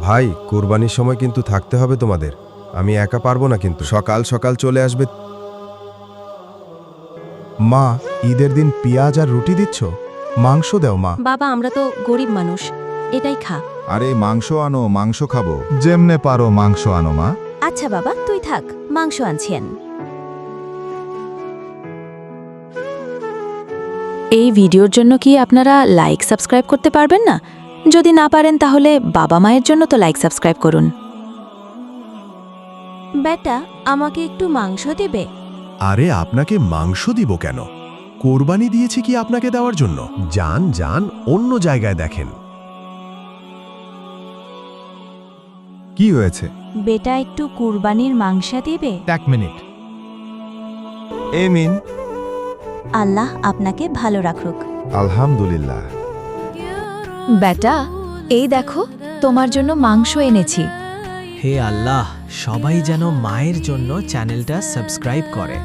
ভাই, কুরবানির সময় কিন্তু থাকতে হবে তোমাদের। আমি একা পারবো না, কিন্তু সকাল সকাল চলে আসবে। মা, ঈদের দিন পেঁয়াজ আর রুটি দিচ্ছ? মাংস দাও মা। বাবা, আমরা তো গরিব মানুষ, এটাই খা। আরে মাংস আনো, মাংস খাবো। যেমনে পারো মাংস আনো মা। আচ্ছা বাবা, তুই থাক, মাংস আনছেন। এই ভিডিওর জন্য কি আপনারা লাইক সাবস্ক্রাইব করতে পারবেন না? যদি না পারেন তাহলে বাবা মায়ের জন্য তো লাইক সাবস্ক্রাইব করুন। বেটা, আমাকে একটু মাংস দেবে? আরে আপনাকে মাংস দিব কেন? কোরবানি দিয়েছি কি আপনাকে দেওয়ার জন্য? যান যান, অন্য জায়গায় দেখেন। কি হয়েছে? বেটা, একটু কুরবানির মাংস দেবে? এক মিনিট। এমিন। আল্লাহ আপনাকে ভালো রাখুক। আলহামদুলিল্লাহ। বেটা, এই দেখো, তোমার জন্য মাংস এনেছি। হে আল্লাহ, সবাই যেন মায়ের জন্য চ্যানেলটা সাবস্ক্রাইব করে।